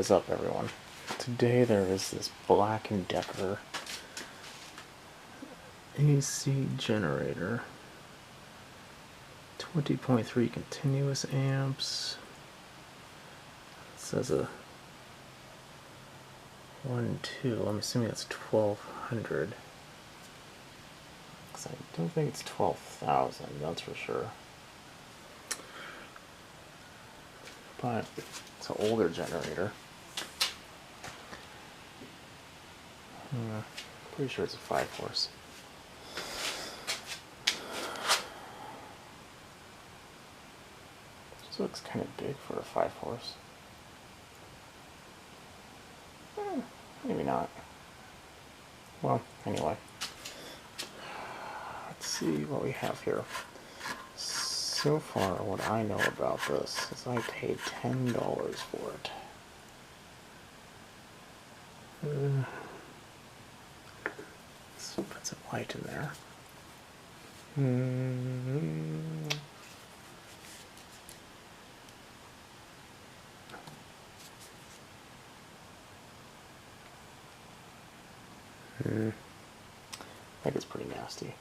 is up, everyone? Today there is this Black & Decker AC generator, 20.3 continuous amps. It says a 1.2. I'm assuming that's 1200. Because I don't think it's 12,000. That's for sure. But it's an older generator. Pretty sure it's a 5-horse. This looks kind of big for a 5-horse. Maybe not. Well, anyway. Let's see what we have here. So far, what I know about this is I paid $10 for it. Let's put some light in there. I think it's pretty nasty.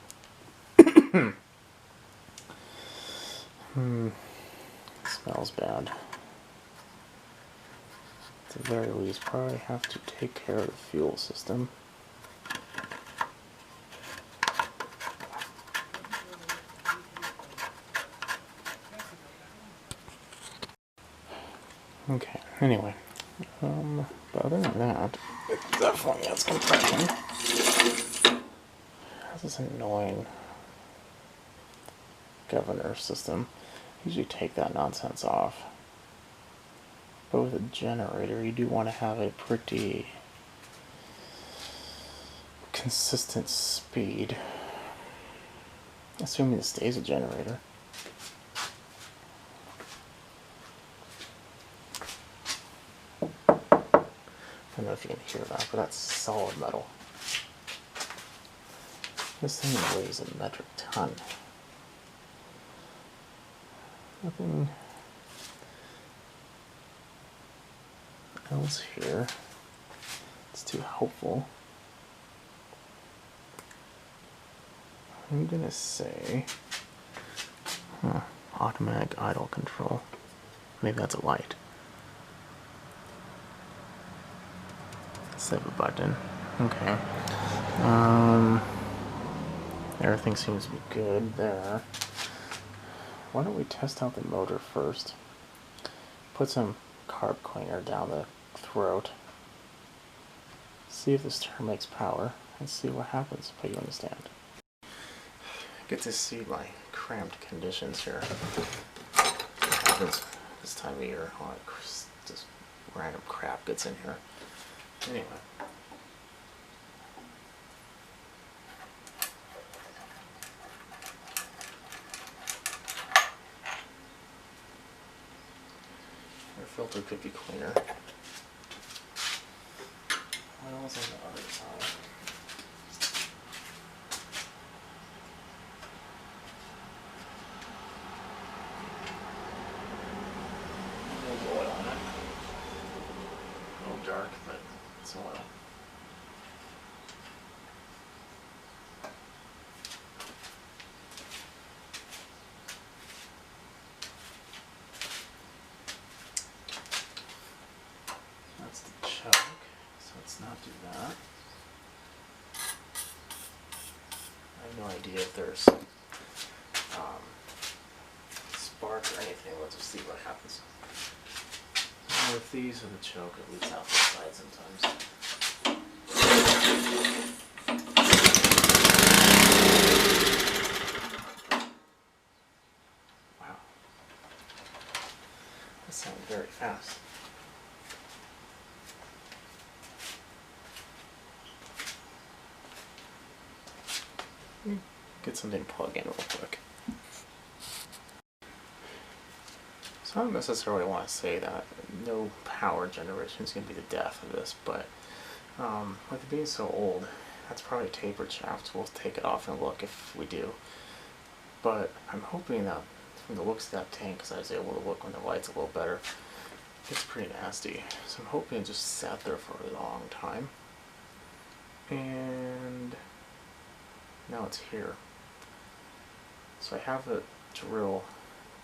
Smells bad. At the very least, probably have to take care of the fuel system. Okay, anyway. But other than that, it definitely has compression. It has this annoying governor system. Usually take that nonsense off. But with a generator, you do want to have a pretty consistent speed. Assuming it stays a generator. I don't know if you can hear that, but that's solid metal. This thing weighs a metric ton. Nothing else here. It's too helpful. I'm gonna say automatic idle control. Maybe that's a light. Save a button. Okay. Everything seems to be good there. Why don't we test out the motor first? Put some carb cleaner down the throat. See if this turn makes power, and see what happens, but you understand. Get to see my cramped conditions here. What happens this time of year? Oh, just random crap gets in here. Anyway. Your filter could be cleaner. Oil's on the other side. There's oil in it. A little dark, but it's oil. That's the choke, so let's not do that. I have no idea if there's spark or anything. Let's just see what happens. With these with the choke, it leaks out the side sometimes. Wow. That sounded very fast. Get something to plug in real quick. So I don't necessarily want to say that no power generation is going to be the death of this, but with it being so old, that's probably a tapered shaft. We'll take it off and look if we do. But I'm hoping that from the looks of that tank, because I was able to look when the light's a little better, It's pretty nasty. So I'm hoping it just sat there for a long time. And now it's here. So I have the drill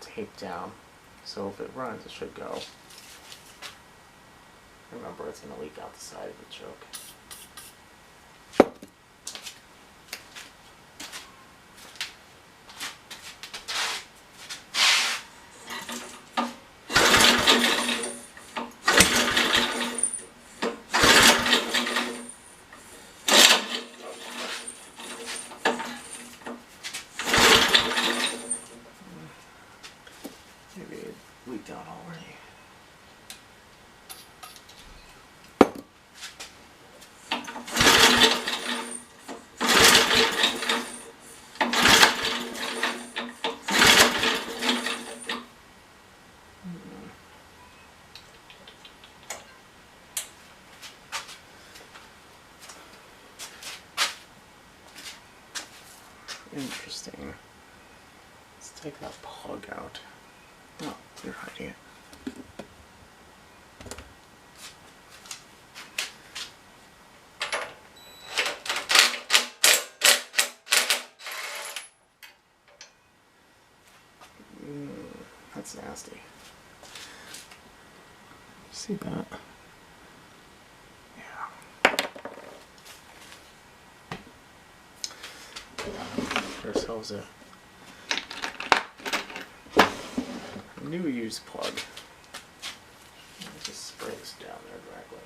taped down. So if it runs, it should go. Remember, it's going to leak out the side of the choke. Maybe it leaked out already. Interesting. Let's take that plug out. Oh, you're hiding it. That's nasty. See that? Yeah. Get ourselves a new use plug. Just spray this down there directly.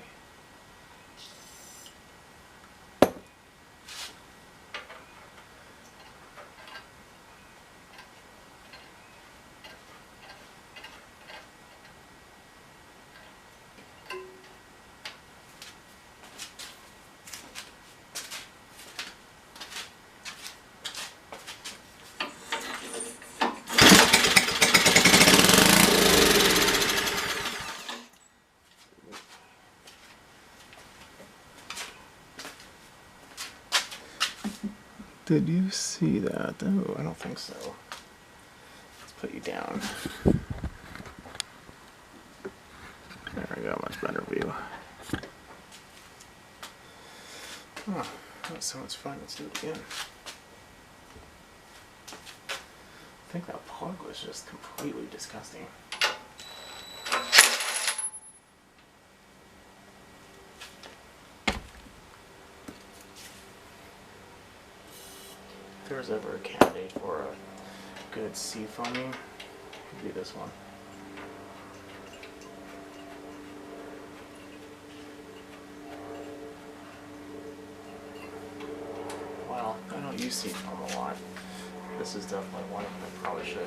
Did you see that? Oh, I don't think so. Let's put you down. There we go, much better view. Oh, that was so much fun. Let's do it again. I think that plug was just completely disgusting. If there's ever a candidate for a good seafoaming, it could be this one. Well, I don't use seafoam a lot. This is definitely one I probably should.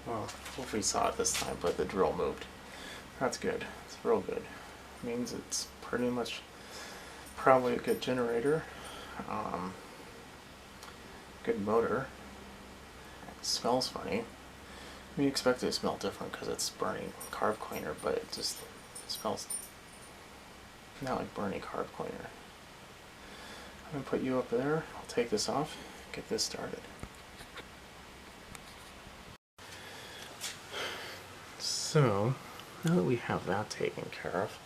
Well, hopefully you saw it this time, but the drill moved. That's good. It's real good. Means it's pretty much probably a good generator. Good motor. It smells funny. I mean, you expect it to smell different because it's burning carb cleaner, but it just smells not like burning carb cleaner. I'm going to put you up there. I'll take this off, get this started. So, now that we have that taken care of,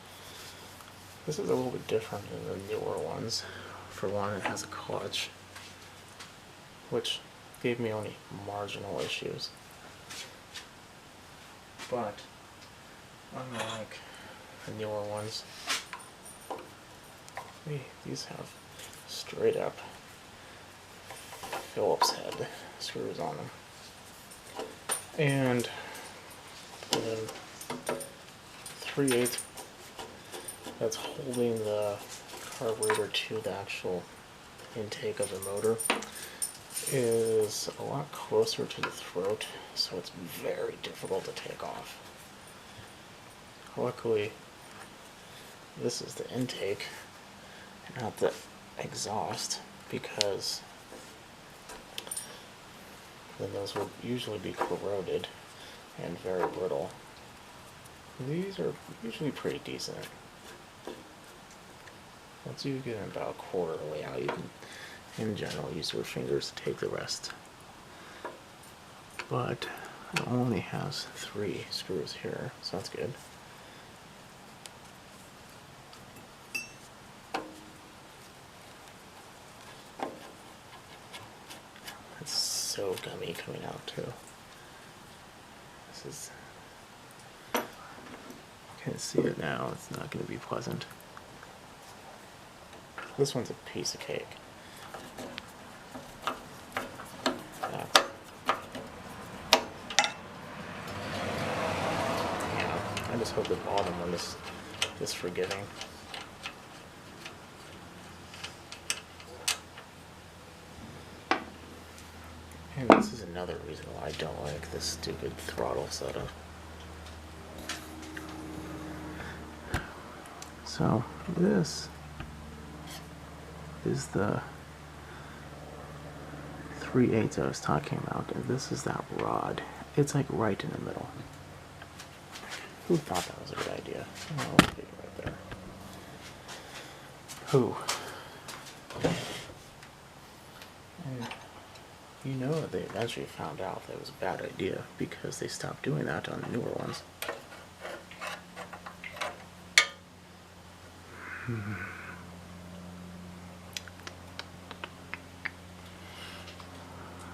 this is a little bit different than the newer ones. For one, it has a clutch, which gave me only marginal issues. But, unlike the newer ones, these have straight up Phillips head screws on them. And then 3/8 that's holding the carburetor to the actual intake of the motor. is a lot closer to the throat, so it's very difficult to take off. Luckily, this is the intake and not the exhaust, because then those would usually be corroded and very brittle. These are usually pretty decent. Once you get about a quarter of the way out, you can, in general, use your fingers to take the rest. But it only has 3 screws here, so that's good. It's so gummy coming out too. This is, you can see it now, it's not going to be pleasant. This one's a piece of cake. I just hope the bottom one is forgiving. And this is another reason why I don't like this stupid throttle setup. So this is the 3/8 I was talking about, and this is that rod. It's like right in the middle. Who thought that was a good idea? Oh, I'll leave it right there. Who? And you know that they eventually found out that it was a bad idea, because they stopped doing that on the newer ones.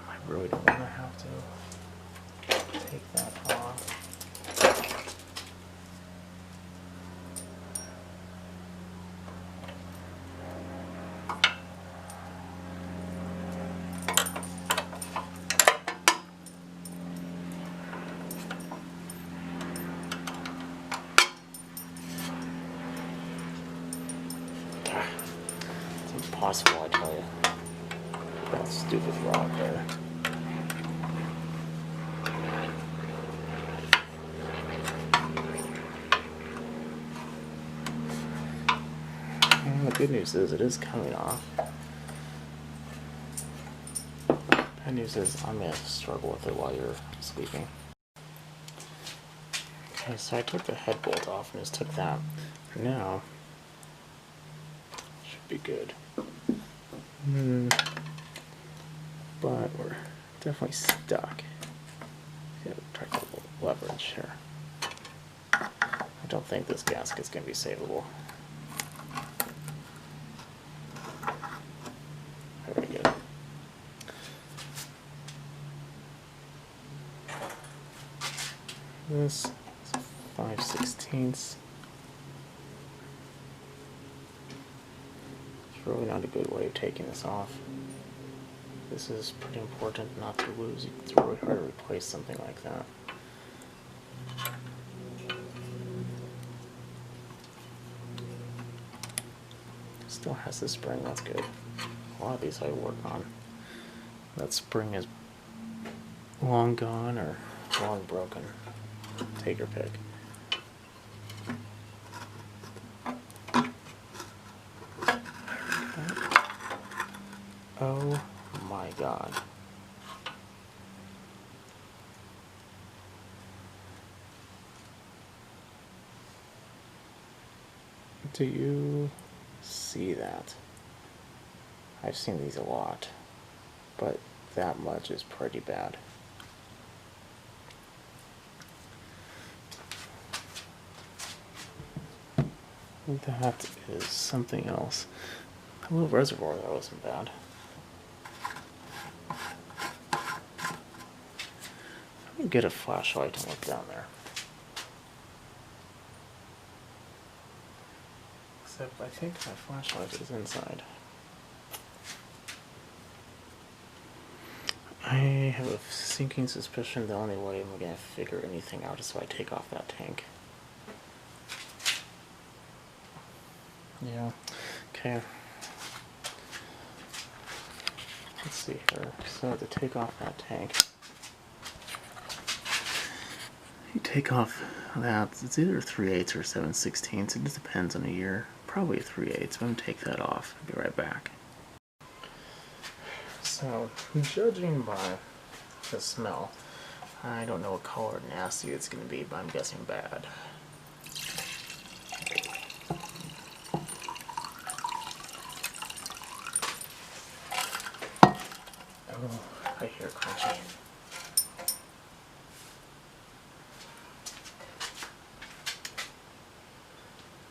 I really don't want to have to take that off. It's impossible, I tell you. That stupid rock there. And the good news is it is coming off. Bad news is I'm going to struggle with it while you're sleeping. Okay, so I took the head bolt off and just took that. Now, should be good. But we're definitely stuck. Yeah, try a little leverage here. I don't think this gasket's going to be savable. Very good. This is 5/16. It's really not a good way of taking this off. This is pretty important not to lose. It's really hard to replace something like that. Still has the spring, that's good. A lot of these I work on. That spring is long gone or long broken. Take your pick. Oh my God. Do you see that? I've seen these a lot, but that much is pretty bad. That is something else. A little reservoir, that wasn't bad. Let me get a flashlight and look down there. Except I think my flashlight is inside. I have a sinking suspicion the only way I'm going to figure anything out is if I take off that tank. Yeah. Okay. let's see here. So to take off that tank, you take off that, it's either 3/8 or 7/16. It just depends on the year. Probably 3/8. I'm going to take that off. I'll be right back. So, judging by the smell, I don't know what color nasty it's going to be, but I'm guessing bad. Oh, I hear crunchy.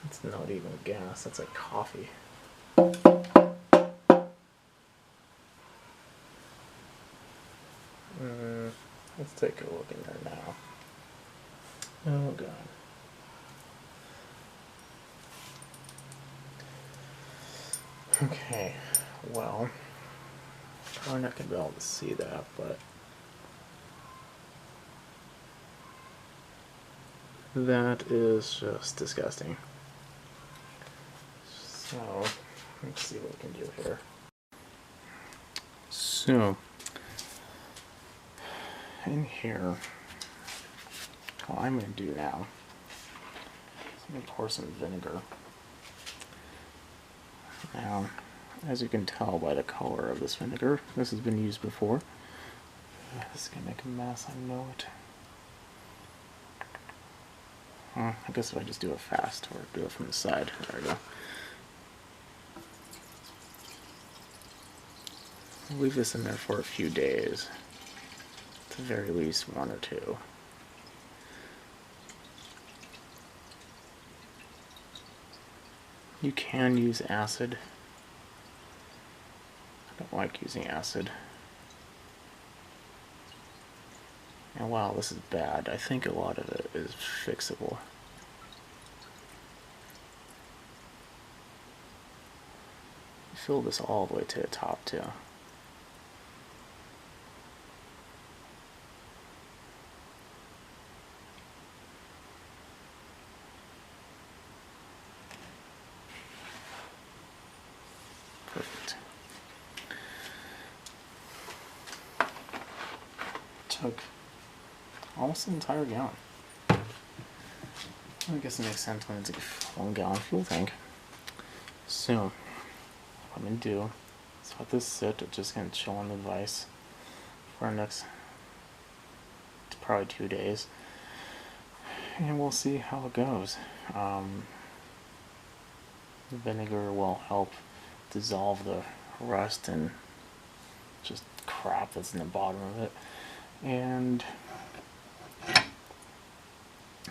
It's not even gas, that's like coffee. Let's take a look in there now. Oh god. Okay, well, probably not going to be able to see that, but that is just disgusting. So, let's see what we can do here. So, in here, what I'm going to do now is I'm going to pour some vinegar. Now, as you can tell by the color of this vinegar, this has been used before. This is going to make a mess, I know it. I guess if I just do it fast, or do it from the side. There we go. I'll leave this in there for a few days. At the very least, 1 or 2. You can use acid. I don't like using acid. And while this is bad, I think a lot of it is fixable. Fill this all the way to the top too. Perfect. Took almost an entire gallon. I guess it makes sense when it's a 1 gallon fuel tank. So, what I'm going to do is let this sit. It's just going to chill on the vise for our next probably 2 days. And we'll see how it goes. The vinegar will help dissolve the rust and just crap that's in the bottom of it. And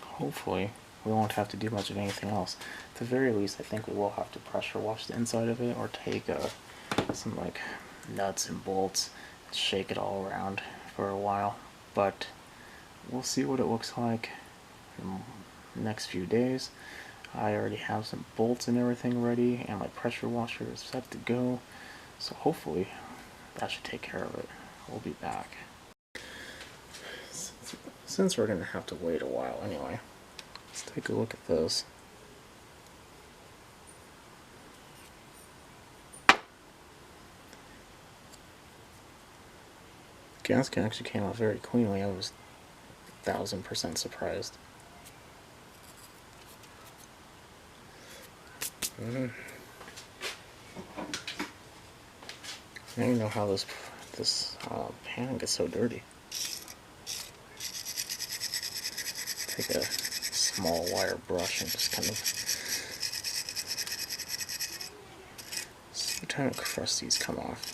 hopefully we won't have to do much of anything else. At the very least, I think we will have to pressure wash the inside of it, or take some like nuts and bolts and shake it all around for a while. But we'll see what it looks like in the next few days. I already have some bolts and everything ready, and my pressure washer is set to go. So hopefully that should take care of it. We'll be back. Since we're going to have to wait a while anyway, let's take a look at this. The gasket actually came out very cleanly. I was 1000% surprised. I don't even know how this pan gets so dirty. Take a small wire brush and just kind of see what kind of crusties come off.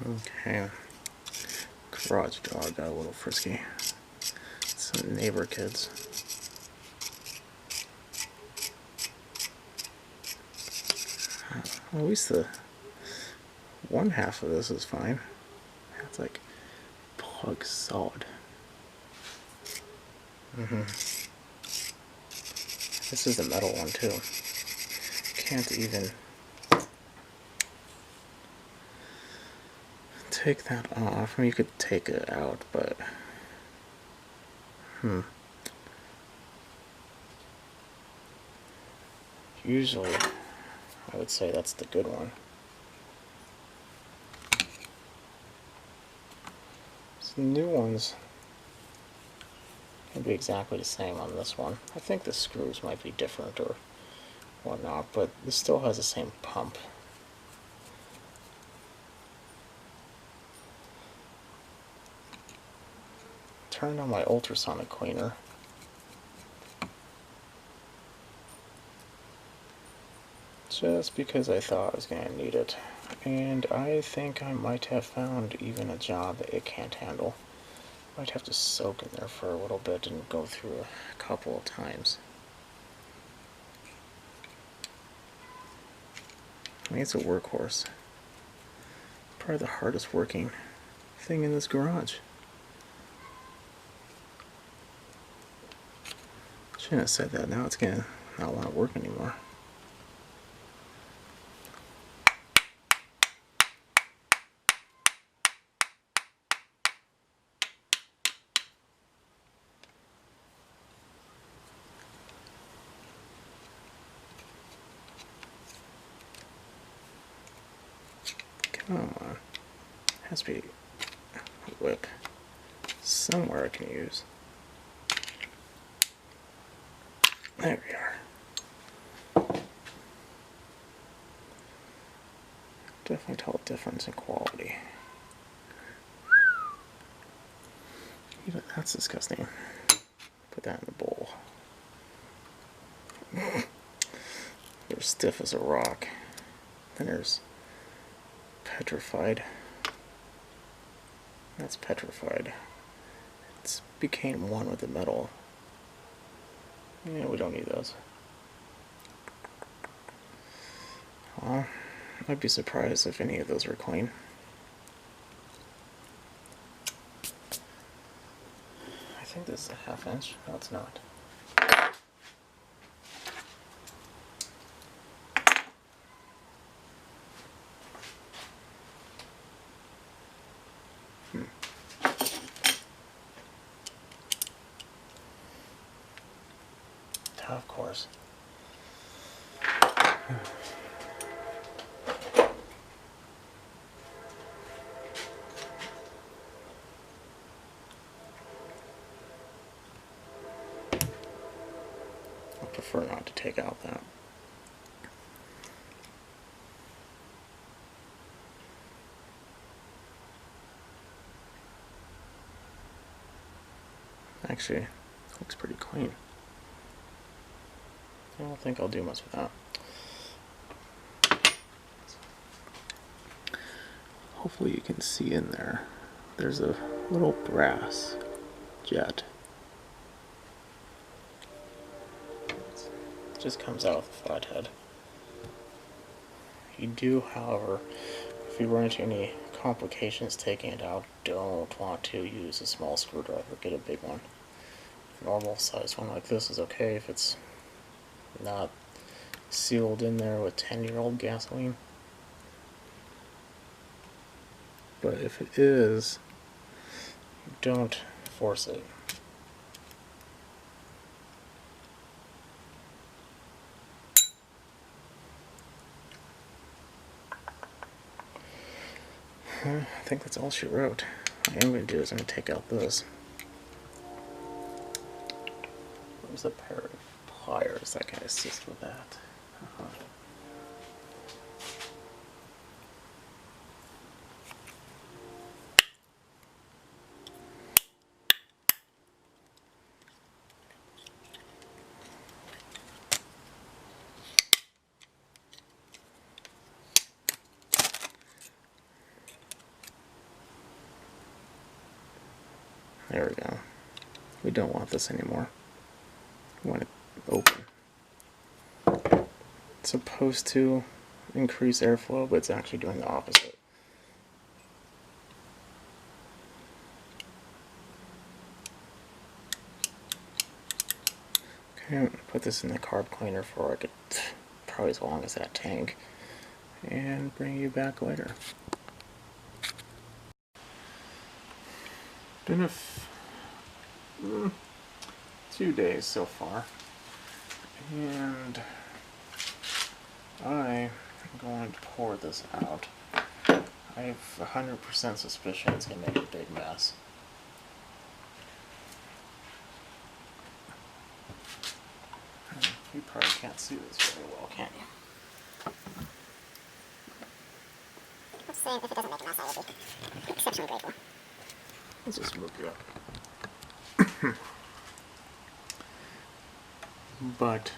Okay, garage dog got a little frisky. Some neighbor kids. Well, at least the one half of this is fine. It's like plug solid. This is the metal one too. Can't even take that off. I mean, you could take it out, but Usually, I would say that's the good one. So the new ones can be exactly the same on this one. I think the screws might be different or whatnot, but this still has the same pump. Turned on my ultrasonic cleaner. Just because I thought I was going to need it. And I think I might have found even a job that it can't handle. Might have to soak in there for a little bit and go through a couple of times. I mean, it's a workhorse. Probably the hardest working thing in this garage. Shouldn't have said that. Now it's gonna not want to work anymore. Come on. Has to be a whip somewhere I can use. There we are. Definitely tell a difference in quality. Even that's disgusting. Put that in the bowl. They're stiff as a rock. Then there's petrified. That's petrified. It's became one with the metal. Yeah, we don't need those. Well, I'd be surprised if any of those were clean. I think this is a 1/2 inch. No, it's not. Of course. I prefer not to take out that. Actually, looks pretty clean. I don't think I'll do much with that. Hopefully you can see in there. There's a little brass jet. It just comes out with the flathead. You do, however, if you run into any complications taking it out, don't want to use a small screwdriver. Get a big one. A normal sized one like this is okay if it's not sealed in there with 10-year-old gasoline. But if it is, don't force it. I think that's all she wrote. What I'm going to do is I'm going to take out this. There's a pair of pliers that can assist with that. There we go. We don't want this anymore. We want it open. It's supposed to increase airflow, but it's actually doing the opposite. Okay, I'm gonna put this in the carb cleaner for like probably as long as that tank, and bring you back later. Been 2 days so far. And I am going to pour this out. I have 100% suspicion it's going to make a big mess. You probably can't see this very well, can you? Let's see, if it doesn't make a mess, I will be exceptionally grateful. Let's just move you up. But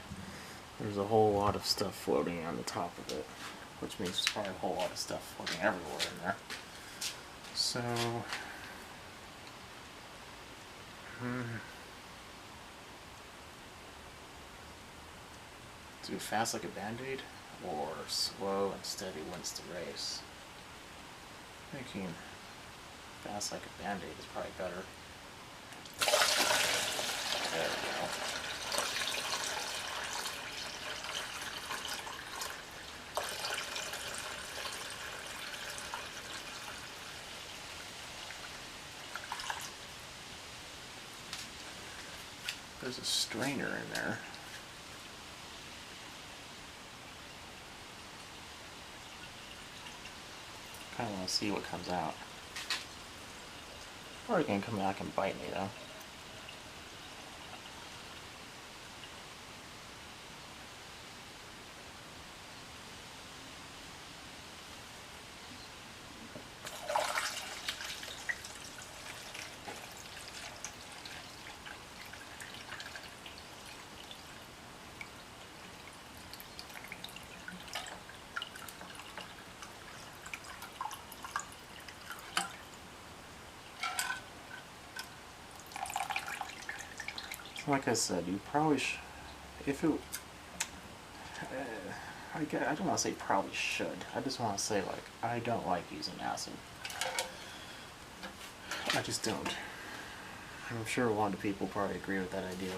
there's a whole lot of stuff floating on the top of it, which means there's probably a whole lot of stuff floating everywhere in there. So, do fast like a band-aid, or slow and steady wins the race. Thinking fast like a band-aid is probably better. There we go. There's a strainer in there. Kind of want to see what comes out. Or it can come back and bite me though. Like I said, you probably if it, I don't want to say probably should. I just want to say, like, I don't like using acid. I just don't. I'm sure a lot of people probably agree with that idea,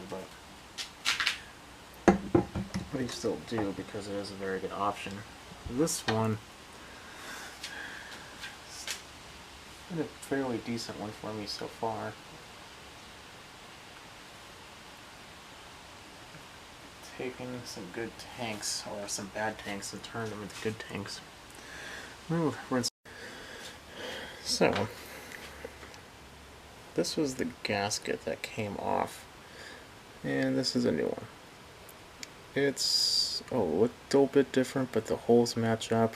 but I still do because it is a very good option. This one is a fairly decent one for me so far. Taken some good tanks, or some bad tanks, and turned them into good tanks. So, this was the gasket that came off, and this is a new one. It's a little bit different, but the holes match up,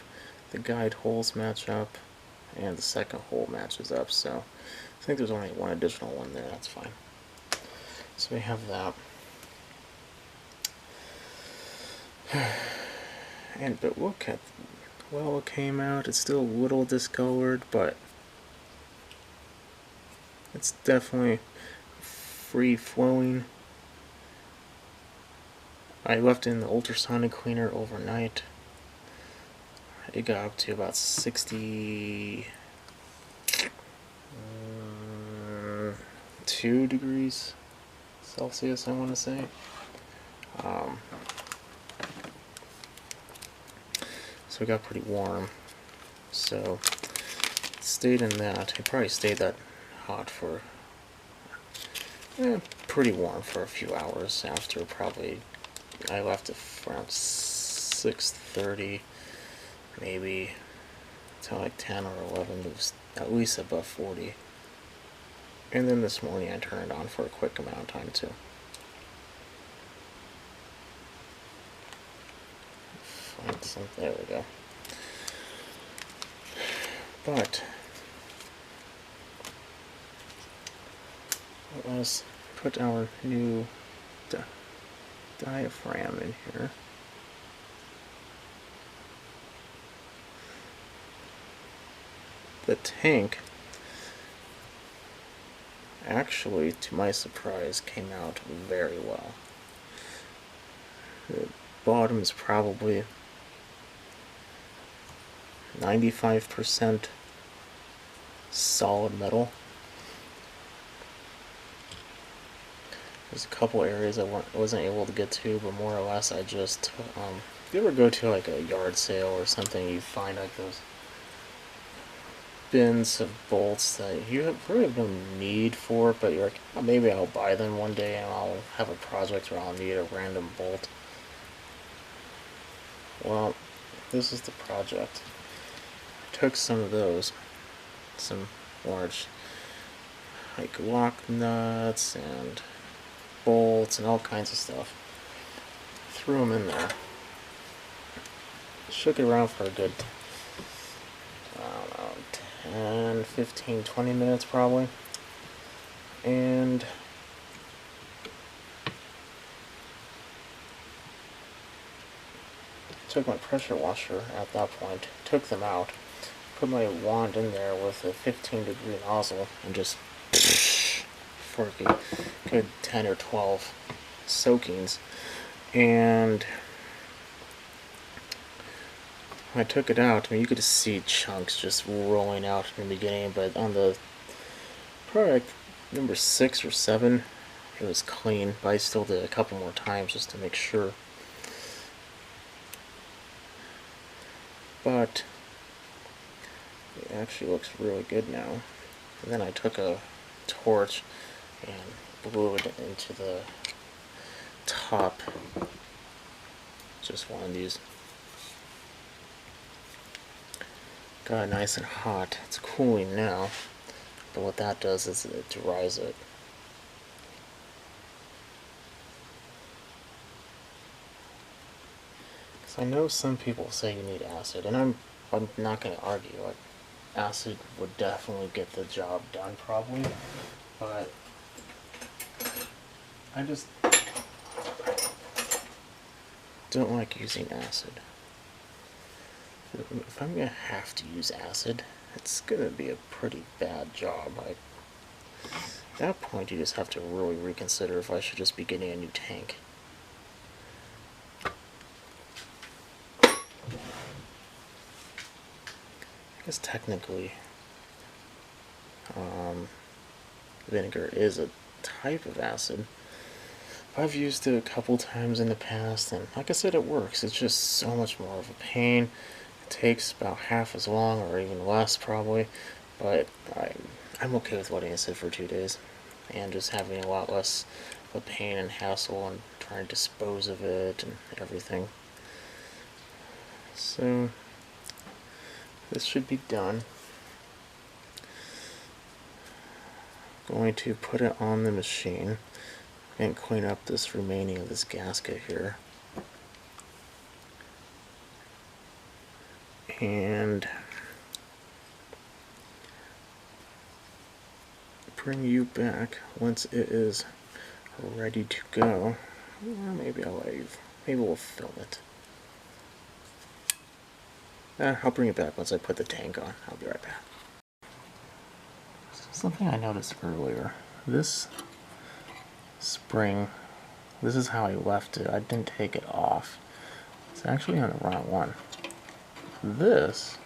the guide holes match up, and the second hole matches up, so I think there's only one additional one there, that's fine. So we have that. But look at, well, it came out. It's still a little discolored, but it's definitely free flowing. I left it in the ultrasonic cleaner overnight. It got up to about 62 degrees Celsius, I want to say. So it got pretty warm. So it stayed in that. It probably stayed that hot for pretty warm for a few hours after probably I left it around 6:30, maybe till like 10 or 11. It was at least above 40. And then this morning I turned it on for a quick amount of time too. Find some, there we go. But let's put our new diaphragm in here. The tank actually, to my surprise, came out very well. The bottom is probably 95% solid metal. There's a couple areas I wasn't able to get to, but more or less I just, if you ever go to like a yard sale or something, you find like those bins of bolts that you really have no need for, but you're like, oh, maybe I'll buy them one day and I'll have a project where I'll need a random bolt. Well, this is the project. I took some of those, some large like lock nuts and bolts and all kinds of stuff. Threw them in there. Shook it around for a good, I don't know, 10, 15, 20 minutes probably. And took my pressure washer at that point, took them out, put my wand in there with a 15-degree nozzle, and just for a good 10 or 12 soakings. And when I took it out, I mean, you could see chunks just rolling out in the beginning, but on the product number 6 or 7, it was clean, but I still did a couple more times just to make sure. But it actually looks really good now. And then I took a torch and blew it into the top. Just one of these. Got it nice and hot. It's cooling now, but what that does is it dries it. Because I know some people say you need acid, and I'm not going to argue. Like, acid would definitely get the job done, probably, but I just don't like using acid. If I'm going to have to use acid, it's going to be a pretty bad job. At that point, you just have to really reconsider if I should just be getting a new tank. I guess technically, vinegar is a type of acid. I've used it a couple times in the past, and like I said, it works. It's just so much more of a pain. It takes about half as long, or even less probably, but I'm okay with letting it sit for 2 days and just having a lot less of a pain and hassle and trying to dispose of it and everything. So this should be done. Going to put it on the machine and clean up this remaining of this gasket here. And bring you back once it is ready to go. Or maybe I'll leave. Maybe we'll film it. I'll bring it back once I put the tank on. I'll be right back. Something I noticed earlier. This spring, this is how I left it. I didn't take it off. It's actually on the wrong one. This,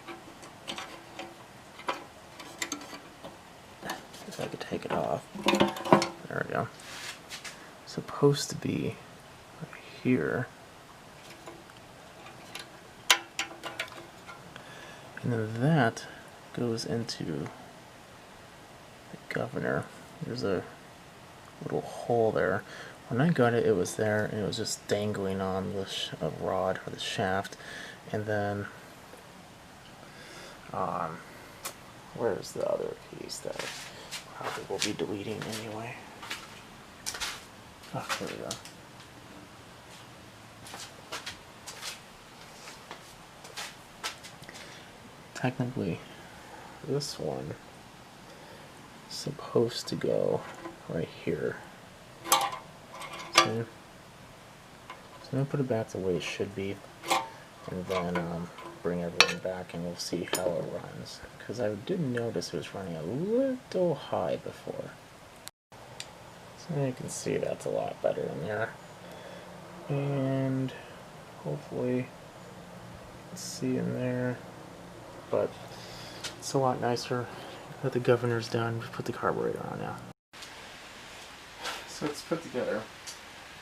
if I could take it off, there we go, supposed to be right here, and then that goes into the governor. There's a little hole there. When I got it, it was there, and it was just dangling on the rod or the shaft, and then where's the other piece that I probably will be deleting anyway? Oh, here we go. Technically, this one is supposed to go right here. See? So I'm going to put it back the way it should be, and then bring everything back and we'll see how it runs. Because I did notice it was running a little high before. So you can see that's a lot better in there. And hopefully, let's see in there. But it's a lot nicer that the governor's done. Put the carburetor on now. So it's put together.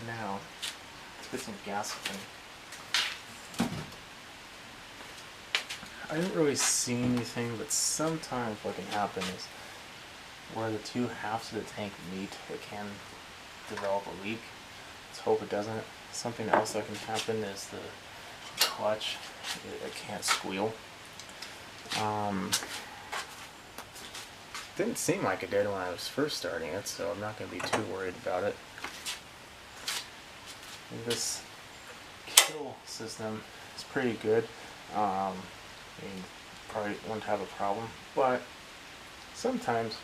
Now, let's put some gasoline. I didn't really see anything, but sometimes what can happen is where the two halves of the tank meet, it can develop a leak. Let's hope it doesn't. Something else that can happen is the clutch, it can't squeal. Didn't seem like it did when I was first starting it, so I'm not going to be too worried about it. And this kill system is pretty good. You probably won't have a problem, but sometimes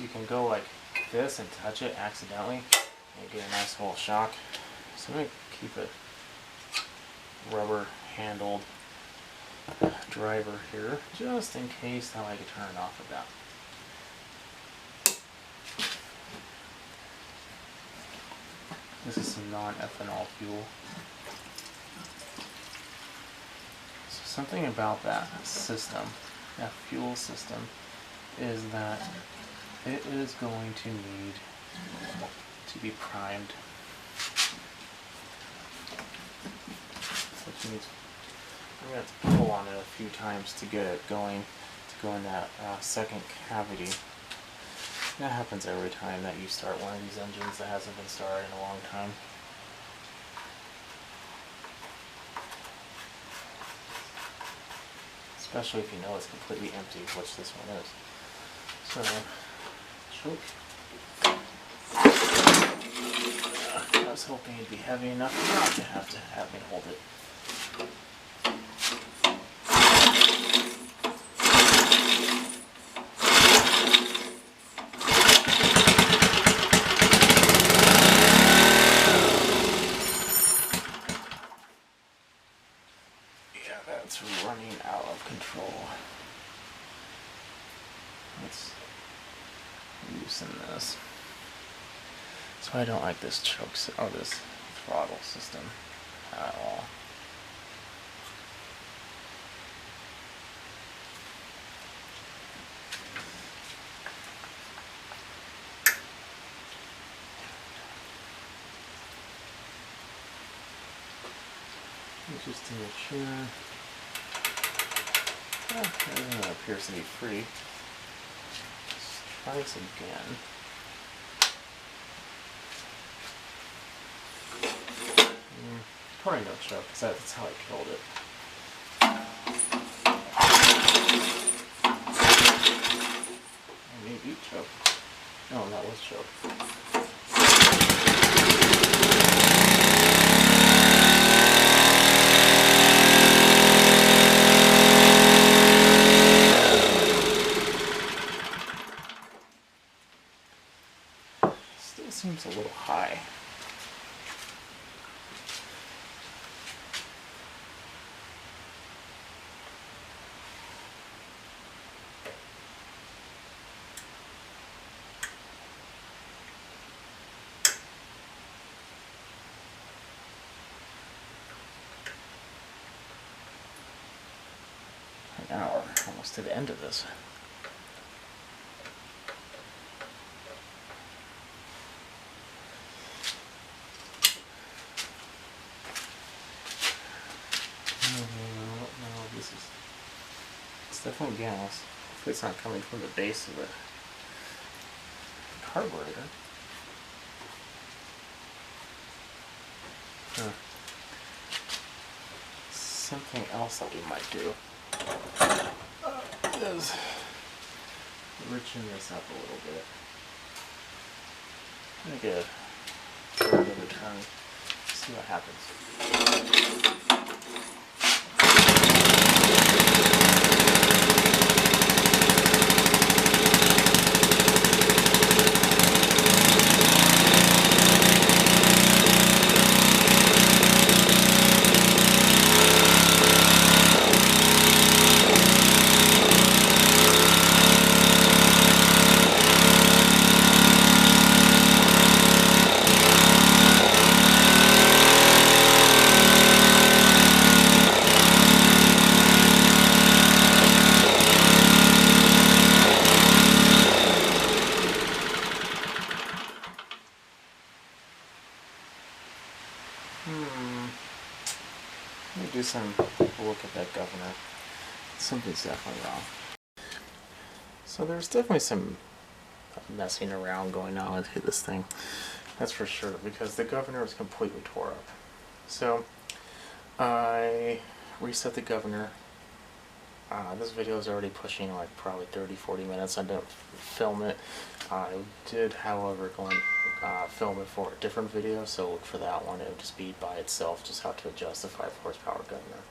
you can go like this and touch it accidentally and get a nice little shock. So I'm going to keep a rubber handled driver here just in case I like to turn it off about. This is some non-ethanol fuel. So something about that system, that fuel system, is that it is going to need to be primed. Which means I'm going to have to pull on it a few times to get it going, to go in that second cavity. That happens every time that you start one of these engines that hasn't been started in a long time. Especially if you know it's completely empty, which this one is. So, choke. I was hoping it'd be heavy enough not to have me hold it. Yeah, that's running out of control. Let's loosen this. So I don't like this choke or this throttle system at all. Just to make sure. Everything appears to be free. Let's try this again. Probably no choke, because that's how I killed it. Maybe choke. No, that was choke. Still seems a little high. Now we're almost to the end of this. No, this is, it's definitely gas. Hopefully it's not coming from the base of the carburetor. Something else that we might do is richen this up a little bit. I'm gonna get a third of a turn, see what happens. Let me do some look at that governor. something's definitely wrong. So there's definitely some messing around going on with this thing. That's for sure, because the governor was completely tore up. So I reset the governor. This video is already pushing like probably 30-40 minutes. I didn't film it. I did, however, go and film it for a different video, so look for that one. It would just be by itself, just how to adjust the 5 horsepower governor.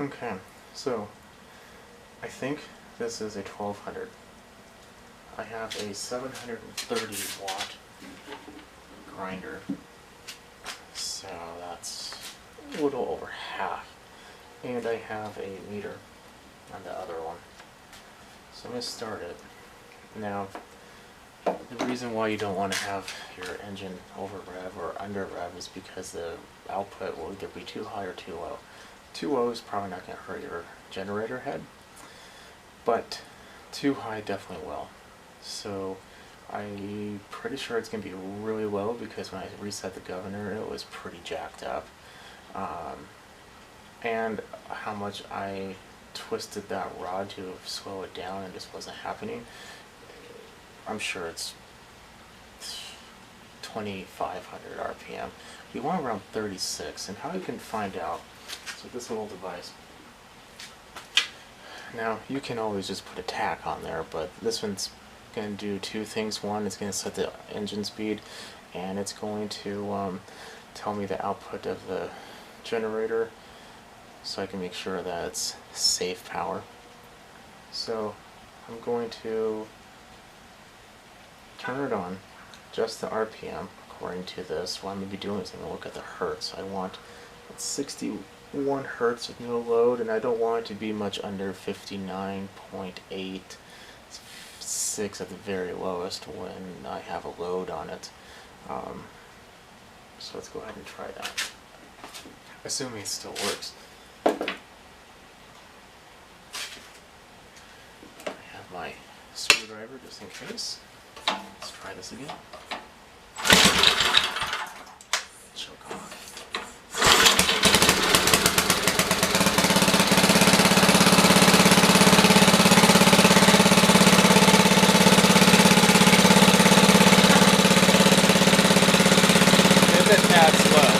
Okay, so I think this is a 1200. I have a 730 watt grinder, so that's a little over half. And I have a meter on the other one. So I'm going to start it. Now, the reason why you don't want to have your engine over rev or under rev is because the output will either be too high or too low. Too low is probably not going to hurt your generator head, but too high definitely will. So I'm pretty sure it's going to be really low, because when I reset the governor it was pretty jacked up. And how much I twisted that rod to slow it down and just wasn't happening, I'm sure it's 2,500 RPM. You want around 36, and how you can find out, so this little device. Now you can always just put a tack on there, but this one's going to do two things. One, it's going to set the engine speed, and it's going to tell me the output of the generator, so I can make sure that it's safe power. So I'm going to turn it on, adjust the RPM according to this. What I'm going to be doing is I'm going to look at the hertz. I want 61 hertz with no load, and I don't want it to be much under 59.86 at the very lowest when I have a load on it. So let's go ahead and try that, assuming it still works. I have my screwdriver just in case. Let's try this again. Choke off. It's a tad slow.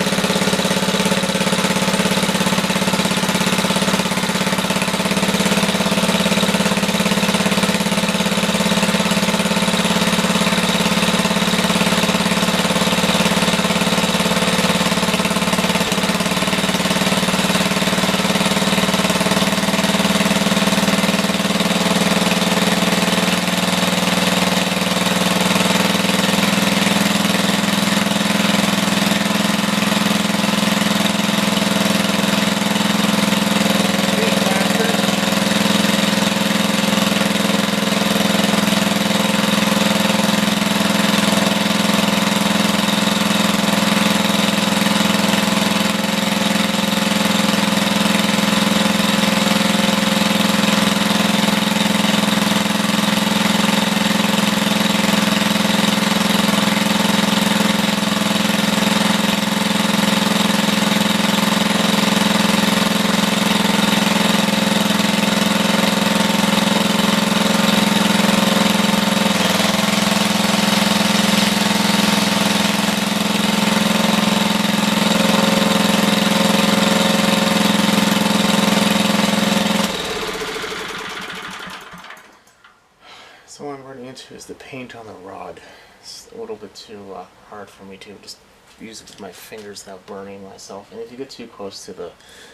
So what I'm running into is the paint on the rod. It's a little bit too hard for me to just use it with my fingers without burning myself. And if you get too close to the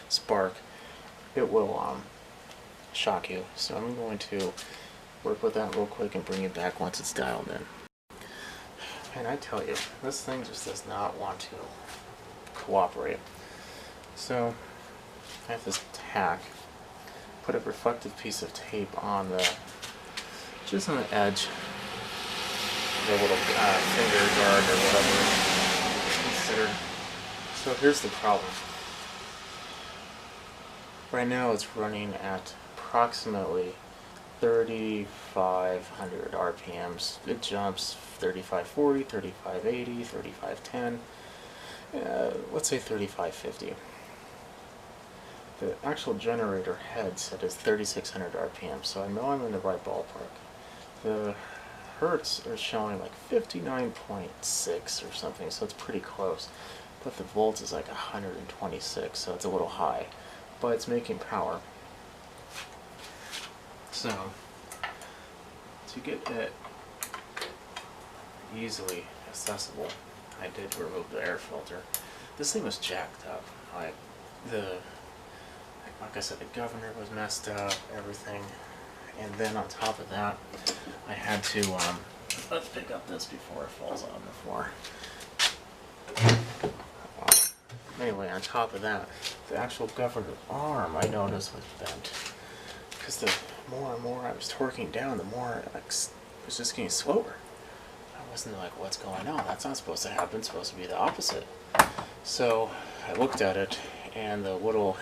spark, it will shock you. So I'm going to work with that real quick and bring it back once it's dialed in. And I tell you, this thing just does not want to cooperate. So I have this tack. Put a reflective piece of tape on the, just on the edge, the little finger guard or whatever it's considered. So here's the problem. Right now it's running at approximately 3,500 RPMs. It jumps 3,540, 3,580, 3,510, let's say 3,550. The actual generator head set is 3600 RPM, so I know I'm in the right ballpark. The hertz are showing like 59.6 or something, so it's pretty close. But the volts is like 126, so it's a little high. But it's making power. So, to get it easily accessible, I did remove the air filter. This thing was jacked up. Like I said, the governor was messed up, everything. And then on top of that, I had to, let's pick up this before it falls on the floor. Anyway, on top of that, the actual governor's arm I noticed was bent. Because the more and more I was torquing down, the more it was just getting slower. I wasn't like, what's going on? That's not supposed to happen. It's supposed to be the opposite. So I looked at it, and the little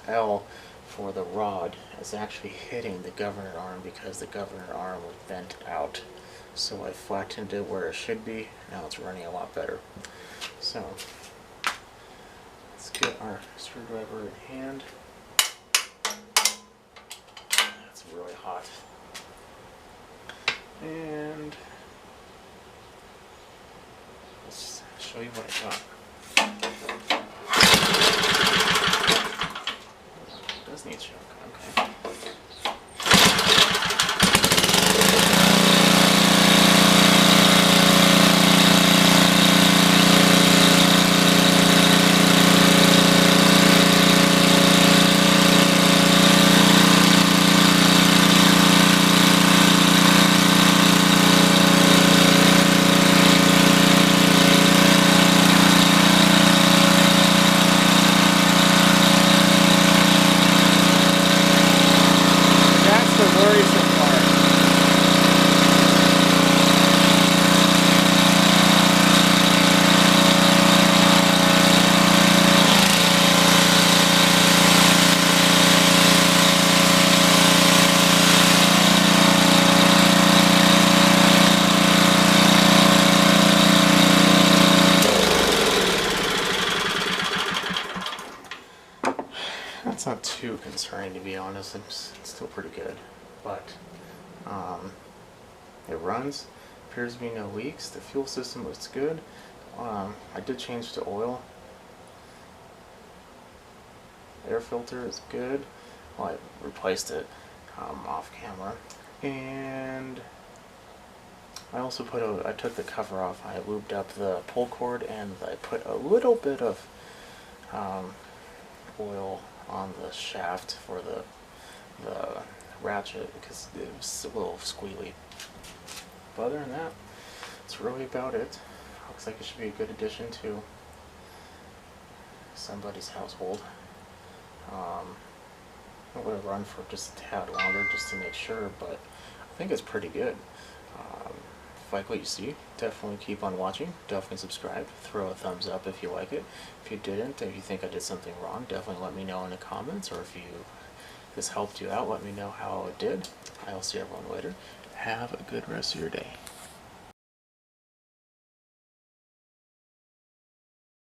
L for the rod is actually hitting the governor arm because the governor arm was bent out. So I flattened it where it should be. Now it's running a lot better. So let's get our screwdriver in hand. It's really hot. And let's show you what I got. It does need shock, okay. That's not too concerning, to be honest. It's still pretty good, but it runs. Appears to be no leaks. The fuel system looks good. I did change to oil. Air filter is good. Well, I replaced it off camera, and I also I took the cover off. I lubed up the pull cord, and I put a little bit of oil on the shaft for the ratchet because it was a little squealy. But other than that, that's really about it. Looks like it should be a good addition to somebody's household. I'm going to run for just a tad longer just to make sure, but I think it's pretty good. If you like what you see, definitely keep on watching, definitely subscribe, throw a thumbs up if you like it. If you didn't, if you think I did something wrong, definitely let me know in the comments, or if this helped you out, let me know how it did. I'll see everyone later. Have a good rest of your day.